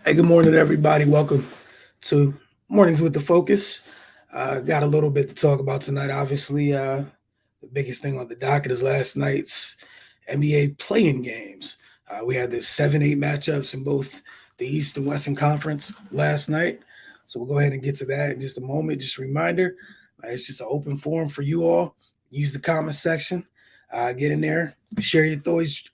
Hey, good morning, everybody. Welcome to Mornings with the Focus. Got a little bit to talk about tonight. Obviously, the biggest thing on the docket is last night's NBA playing games. We had the 7-8 matchups in both the East and Western Conference last night. So we'll go ahead and get to that in just a moment. Just a reminder, it's just an open forum for you all. Use the comment section. Get in there, share your thoughts,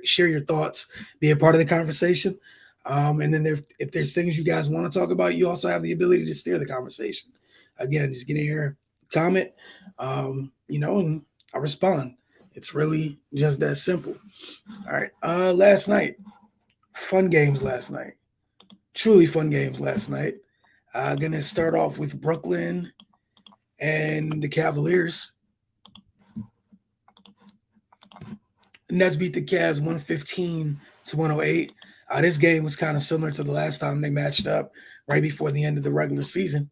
share your thoughts, be a part of the conversation. And then if there's things you guys want to talk about, you also have the ability to steer the conversation. Again, just get in here, comment, and I respond. It's really just that simple. All right. Last night, fun games last night. Truly fun games last night. Gonna start off with Brooklyn and the Cavaliers. Nets beat the Cavs 115 to 108. This game was kind of similar to the last time they matched up right before the end of the regular season.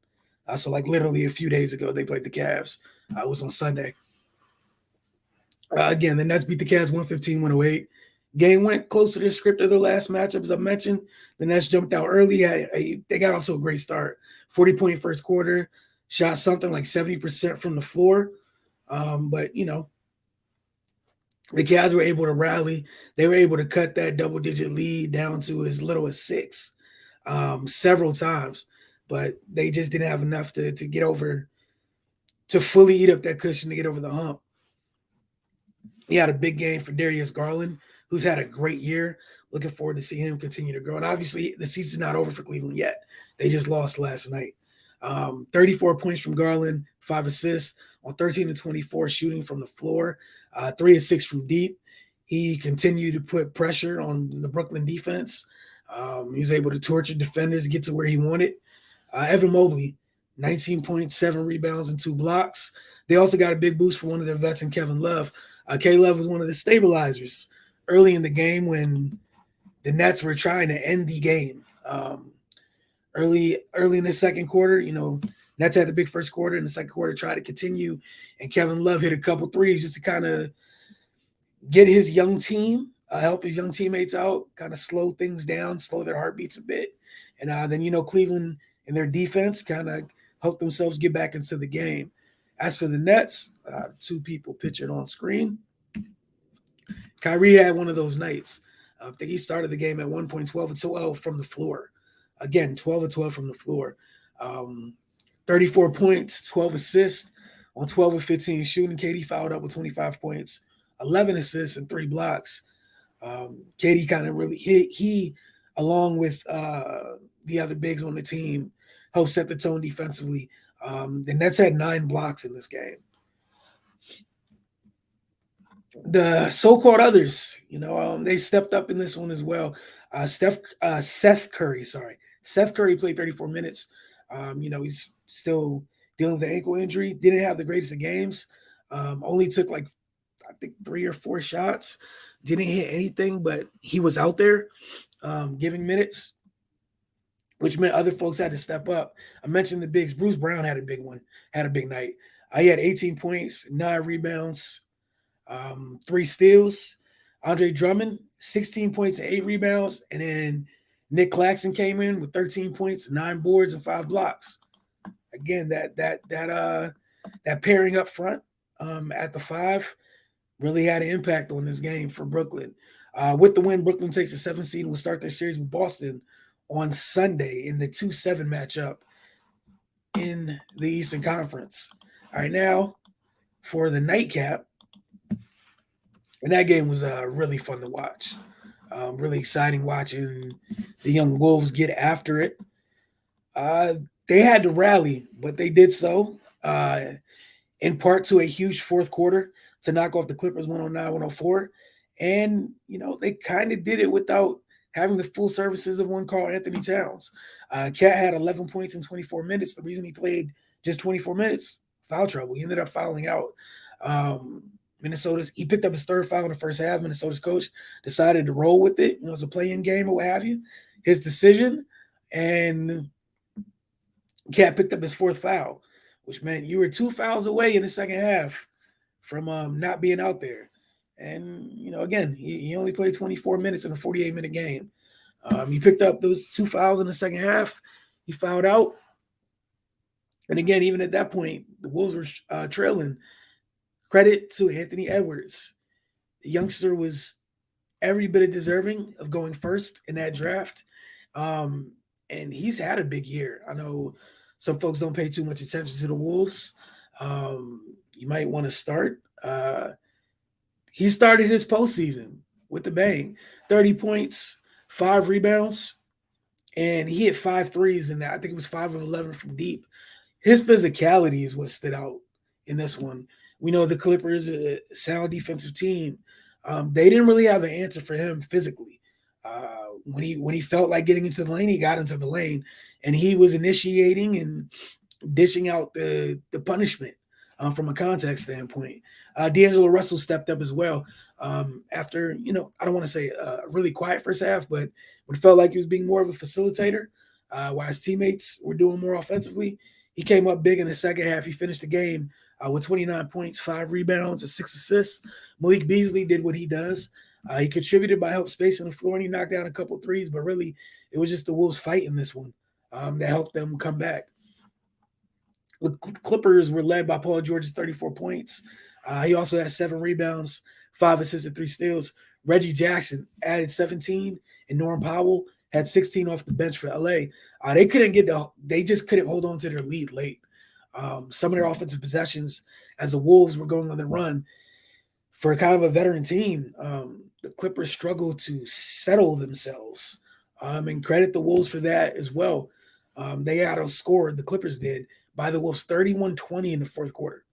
So, like literally a few days ago, they played the Cavs. It was on Sunday. Again, the Nets beat the Cavs 115 108. Game went close to the script of the last matchup, as I mentioned. The Nets jumped out early. They got off to a great start. 40-point first quarter, shot something like 70% from the floor. But, the Cavs were able to rally. They were able to cut that double-digit lead down to as little as 6 several times. But they just didn't have enough to get over, to fully eat up that cushion to get over the hump. He had a big game for Darius Garland, who's had a great year. Looking forward to seeing him continue to grow. And obviously, the season's not over for Cleveland yet. They just lost last night. 34 points from Garland, 5 assists on 13 to 24 shooting from the floor, 3 of 6 from deep. He continued to put pressure on the Brooklyn defense. He was able to torture defenders, get to where he wanted. Evan Mobley, 19.7 rebounds and 2 blocks. They also got a big boost from one of their vets in Kevin Love. K Love was one of the stabilizers early in the game when the Nets were trying to end the game. Early in the second quarter, Nets had the big first quarter. In the second quarter, tried to continue, and Kevin Love hit a couple threes just to kind of get his young team, help his young teammates out, kind of slow things down, slow their heartbeats a bit. And then, Cleveland and their defense kind of helped themselves get back into the game. As for the Nets, 2 people pictured on screen. Kyrie had one of those nights. I think he started the game at 1 point, 12 and 12 from the floor. Again, 12 and 12 from the floor. 34 points, 12 assists on 12 of 15 shooting. KD fouled up with 25 points, 11 assists, and 3 blocks. KD kind of really he along with the other bigs on the team, helped set the tone defensively. The Nets had 9 blocks in this game. The so-called others, they stepped up in this one as well. Seth Curry, Seth Curry played 34 minutes. He's still dealing with the ankle injury. Didn't have the greatest of games. Only took like I think 3 or 4 shots. Didn't hit anything, but he was out there giving minutes, which meant other folks had to step up. I mentioned the bigs. Bruce Brown had a big one, had a big night. He had 18 points, 9 rebounds, 3 steals. Andre Drummond, 16 points and 8 rebounds. And then Nick Claxton came in with 13 points, 9 boards, and 5 blocks. Again, that pairing up front at the 5 really had an impact on this game for Brooklyn. With the win, Brooklyn takes the 7th seed and will start their series with Boston on Sunday in the 2-7 matchup in the Eastern Conference. All right, now for the nightcap, and that game was really fun to watch. Really exciting watching the young Wolves get after it. They had to rally, but they did so in part to a huge fourth quarter to knock off the Clippers 109-104. And, they kind of did it without having the full services of one Karl-Anthony Towns. Cat had 11 points in 24 minutes. The reason he played just 24 minutes, foul trouble. He ended up fouling out. He picked up his 3rd foul in the first half. Minnesota's coach decided to roll with it. It was a play-in game or what have you. His decision, and Cat picked up his 4th foul, which meant you were 2 fouls away in the second half from not being out there. And, again, he only played 24 minutes in a 48-minute game. He picked up those 2 fouls in the second half. He fouled out. And again, even at that point, the Wolves were trailing. Credit to Anthony Edwards. The youngster was every bit of deserving of going first in that draft. Um, and he's had a big year. I know some folks don't pay too much attention to the Wolves. You might want to start. He started his postseason with the bang, 30 points, 5 rebounds, and he hit 5 threes in that. I think it was 5 of 11 from deep. His physicality is what stood out in this one. We know the Clippers are a sound defensive team. They didn't really have an answer for him physically. When he felt like getting into the lane, he got into the lane, and he was initiating and dishing out the punishment from a contact standpoint. D'Angelo Russell stepped up as well after, I don't want to say a really quiet first half, but when it felt like he was being more of a facilitator while his teammates were doing more offensively, he came up big in the second half. He finished the game with 29 points, 5 rebounds, and 6 assists. Malik Beasley did what he does. He contributed by help spacing the floor, and he knocked down a couple threes, but really it was just the Wolves fighting this one that helped them come back. The Clippers were led by Paul George's 34 points. He also had 7 rebounds, 5 assists, and 3 steals. Reggie Jackson added 17, and Norm Powell had 16 off the bench for LA. They just couldn't hold on to their lead late. Some of their offensive possessions, as the Wolves were going on the run, for kind of a veteran team, the Clippers struggled to settle themselves. And credit the Wolves for that as well. They outscored, the Clippers did, by the Wolves 31-20 in the fourth quarter.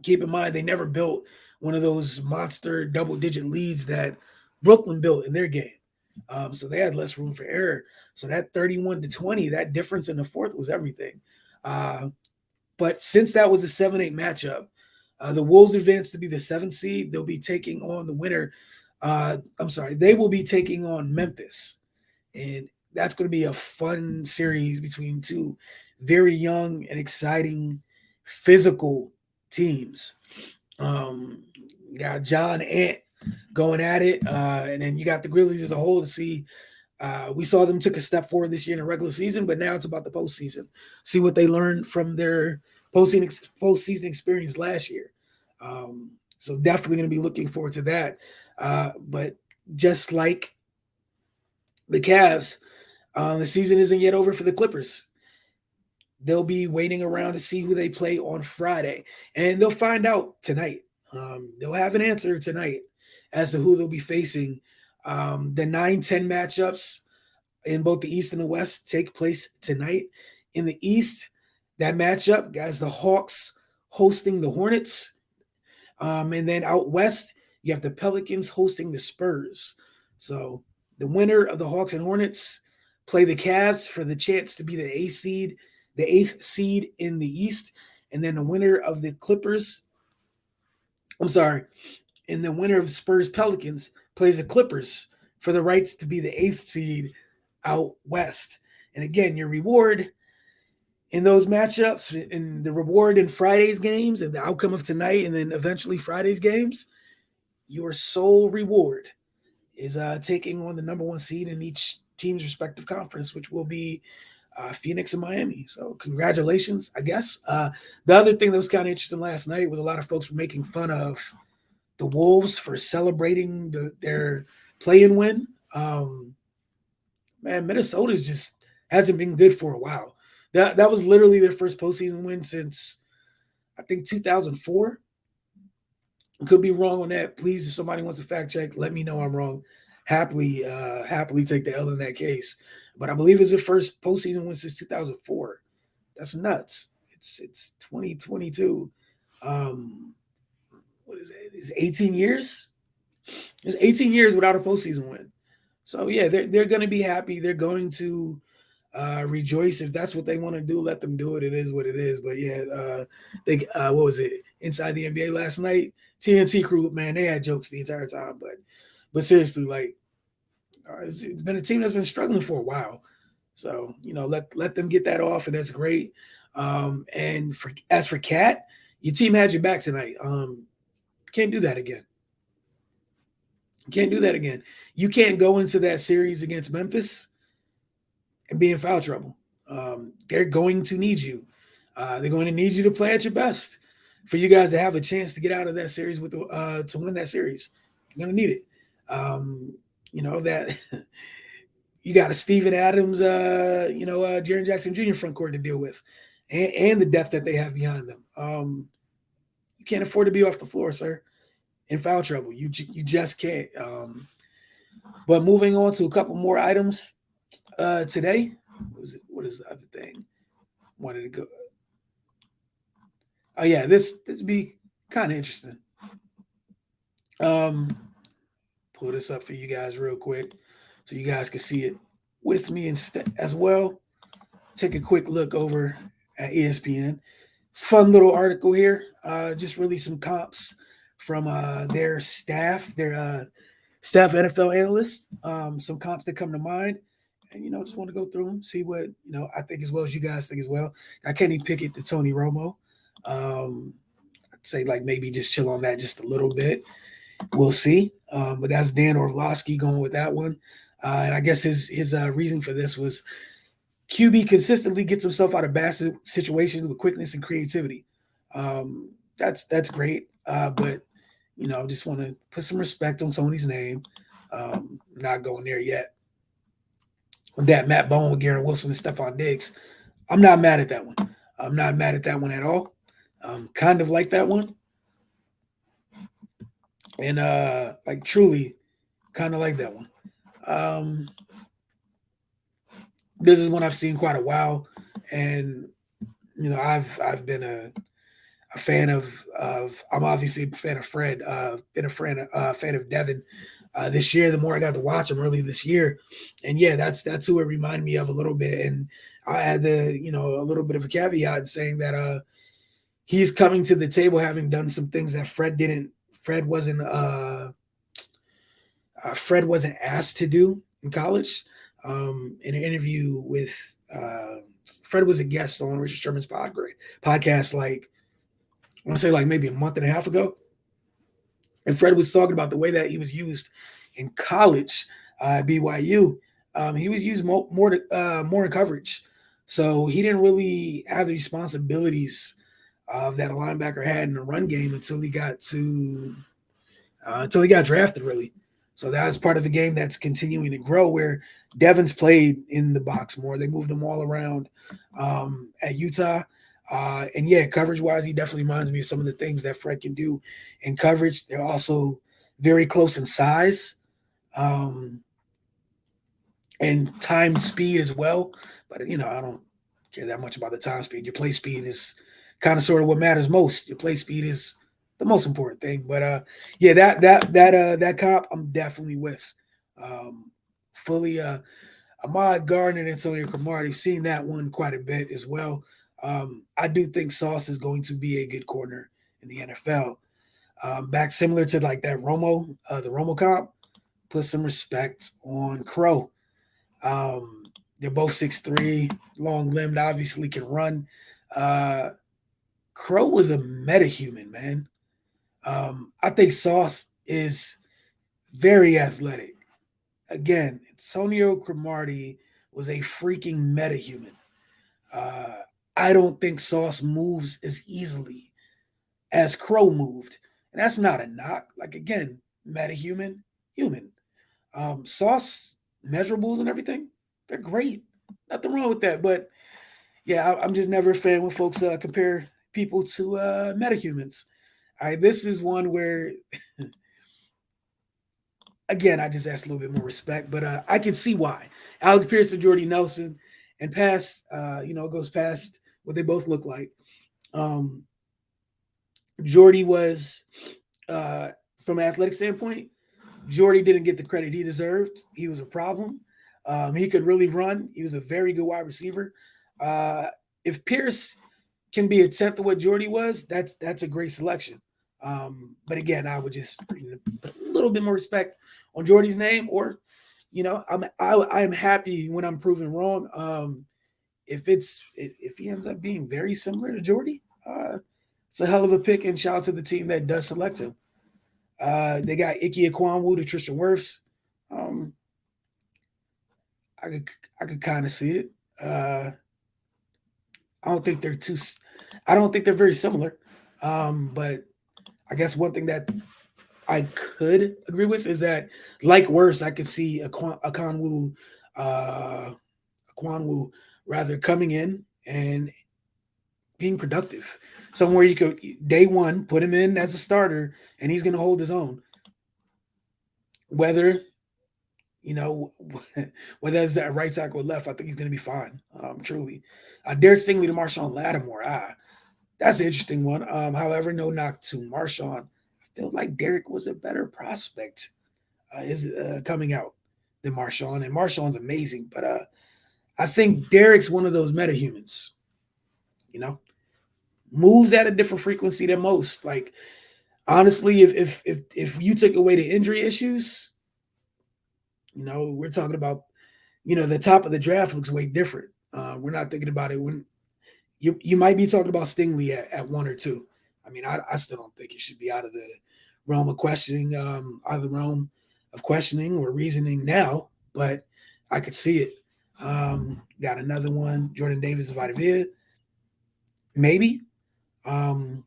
Keep in mind, they never built one of those monster double-digit leads that Brooklyn built in their game. So they had less room for error. So that 31-20, that difference in the fourth was everything. But since that was a 7-8 matchup, the Wolves advanced to be the 7th seed. They'll be taking on the winner. They will be taking on Memphis. And that's going to be a fun series between two very young and exciting physical teams. You got John Ant going at it. And then you got the Grizzlies as a whole to see. We saw them took a step forward this year in the regular season, but now it's about the postseason. See what they learned from their postseason experience last year. So definitely going to be looking forward to that. But just like the Cavs, the season isn't yet over for the Clippers. They'll be waiting around to see who they play on Friday, and they'll find out tonight. They'll have an answer tonight as to who they'll be facing. The 9-10 matchups in both the East and the West take place tonight. In the East, that matchup, guys, the Hawks hosting the Hornets. And then out West, you have the Pelicans hosting the Spurs. So the winner of the Hawks and Hornets play the Cavs for the chance to be the 8th seed in the East. And then the winner of the and the winner of Spurs Pelicans plays the Clippers for the rights to be the 8th seed out West. And again, your reward in those matchups, and the reward in Friday's games, and the outcome of tonight, and then eventually Friday's games, your sole reward is taking on the number 1 seed in each team's respective conference, which will be Phoenix and Miami. So congratulations, I guess. The other thing that was kind of interesting last night was a lot of folks were making fun of the Wolves for celebrating their play-in win. Minnesota just hasn't been good for a while. That was literally their first postseason win since, I think, 2004. Could be wrong on that. Please, if somebody wants to fact check, let me know I'm wrong. Happily take the L in that case. But I believe it's their first postseason win since 2004. That's nuts. It's 2022. What is it? It's 18 years. It's 18 years without a postseason win. So yeah, they're going to be happy. They're going to rejoice if that's what they want to do. Let them do it. It is what it is. But yeah, what was it? Inside the NBA last night, TNT crew, man, they had jokes the entire time. But seriously, like it's been a team that's been struggling for a while. So let them get that off, and that's great. And as for Cat, your team had your back tonight. Can't do that again. You can't do that again. You can't go into that series against Memphis and be in foul trouble. They're going to need you. They're going to need you to play at your best for you guys to have a chance to get out of that series with to win that series. You're going to need it. That you got a Steven Adams, Jaren Jackson Jr. front court to deal with, and the depth that they have behind them. You can't afford to be off the floor, sir, in foul trouble. You just can't. But moving on to a couple more items today. What is the other thing? Wanted to go. Oh yeah, this be kind of interesting. Pull this up for you guys real quick, so you guys can see it with me as well. Take a quick look over at ESPN. It's a fun little article here. Just really some comps from their staff NFL analysts. Some comps that come to mind, and just want to go through them, see what I think as well as you guys think as well. I Kenny Pickett to Tony Romo. I'd say like maybe just chill on that just a little bit. We'll see. But that's Dan Orlovsky going with that one. And I guess his reason for this was QB consistently gets himself out of bad situations with quickness and creativity. That's great. But just want to put some respect on Tony's name. Not going there yet. That Matt Bowen with Garrett Wilson and Stephon Diggs. I'm not mad at that one. I'm not mad at that one at all. Kind of like that one. And like truly kind of like that one. This is one I've seen quite a while, and I've been a fan of I'm obviously a fan of Fred. Been a fan of Devin this year. The more I got to watch him early this year, and yeah, that's who it reminded me of a little bit. And I had a little bit of a caveat in saying that he's coming to the table having done some things that Fred didn't. Fred wasn't asked to do in college. In an interview with Fred was a guest on Richard Sherman's podcast, like I want to say like maybe a month and a half ago, and Fred was talking about the way that he was used in college at BYU. He was used more in coverage, so he didn't really have the responsibilities that a linebacker had in the run game until he got drafted, really. So that's part of the game that's continuing to grow, where Devin's played in the box more. They moved him all around at Utah. And yeah, coverage-wise, he definitely reminds me of some of the things that Fred can do in coverage. They're also very close in size and time speed as well. But, I don't care that much about the time speed. Your play speed is kind of sort of what matters most. Your play speed is the most important thing. But yeah, that comp I'm definitely with. Fully Ahmad Gardner and Antonio Cromartie, seen that one quite a bit as well. I do think Sauce is going to be a good corner in the NFL. Back similar to like that the Romo comp, put some respect on Crow. They're both 6'3", long limbed, obviously can run. Crow was a metahuman, man. I think Sauce is very athletic. Again, Antonio Cromartie was a freaking metahuman. I don't think Sauce moves as easily as Crow moved. And that's not a knock. Like, again, metahuman, human. Sauce, measurables and everything, they're great. Nothing wrong with that. But yeah, I'm just never a fan when folks compare people to metahumans. All right, this is one where, again, I just ask a little bit more respect, but I can see why. Alec Pierce and Jordy Nelson, and past, it goes past what they both look like. Jordy was, from an athletic standpoint, Jordy didn't get the credit he deserved. He was a problem. He could really run. He was a very good wide receiver. If Pierce can be a tenth of what Jordy was, that's a great selection. But again, I would just put a little bit more respect on Jordy's name, or I am happy when I'm proven wrong. If he ends up being very similar to Jordy, it's a hell of a pick, and shout out to the team that does select him. They got Ike Ekwonu to Tristan Wirfs. Um, I could kind of see it. I don't think they're too. I don't think they're very similar. But I guess one thing that I could agree with is that, like Wirfs, I could see uh, Kwanwu rather coming in and being productive. Somewhere you could day one put him in as a starter and he's going to hold his own. Whether you know whether it's that right tackle or left, I think he's going to be fine. Truly, Derek Stingley to Marshawn Lattimore. That's an interesting one. However, no knock to Marshawn. I feel like Derek was a better prospect is coming out than Marshawn, and Marshawn's amazing, but I think Derek's one of those metahumans. You know, moves at a different frequency than most. Like honestly, if you took away the injury issues, we're talking about the top of the draft looks way different. We're not thinking about it when you might be talking about Stingley at one or two. I mean, I still don't think it should be out of the realm of questioning, out of the realm of questioning or reasoning now, but I could see it. Got another one, Jordan Davis of Vita. Maybe. Um,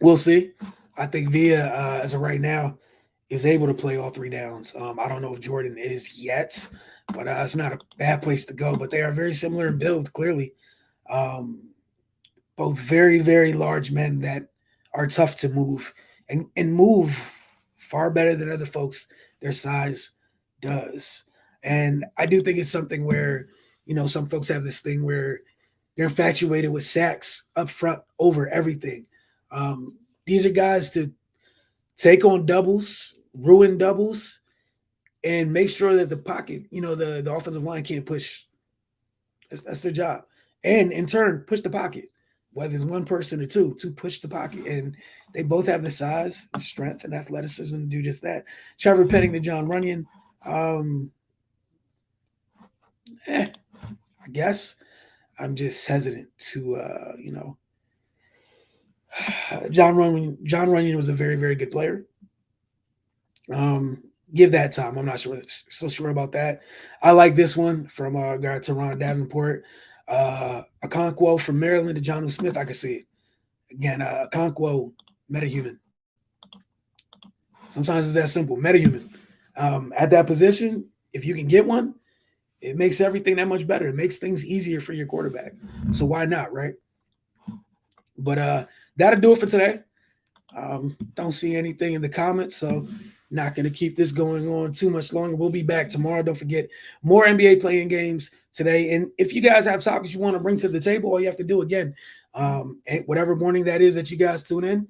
we'll see. I think Villa, as of right now, is able to play all three downs. I don't know if Jordan is yet, but it's not a bad place to go. But they are very similar in build, clearly. Um, both very, very large men that are tough to move and move far better than other folks their size does. And I do think it's something where, some folks have this thing where they're infatuated with sacks up front over everything. These are guys to take on doubles, ruin doubles, and make sure that the pocket, the offensive line can't push. That's their job. And in turn, push the pocket, whether it's one person or two, to push the pocket. And they both have the size, and strength, and athleticism to do just that. Trevor Penning to John Runyon. I guess I'm just hesitant to, John Runyon was a very, very good player. Give that time. I'm not so sure about that. I like this one from guy Teron Davenport. Okonkwo from Maryland to Jonnu Smith. I can see it. Again, Okonkwo, metahuman. Sometimes it's that simple. Metahuman. At that position, if you can get one, it makes everything that much better. It makes things easier for your quarterback. So why not, right? But that'll do it for today. Don't see anything in the comments, so not going to keep this going on too much longer. We'll be back tomorrow. Don't forget, more NBA playing games today. And if you guys have topics you want to bring to the table, all you have to do, again, whatever morning that is that you guys tune in,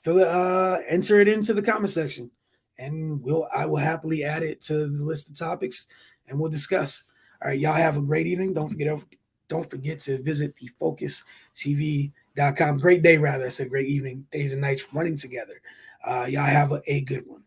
enter it into the comment section, and I will happily add it to the list of topics, and we'll discuss. All right, y'all have a great evening. Don't forget to visit thefocustv.com. Great day, rather. I said great evening. Days and nights running together. Y'all have a good one.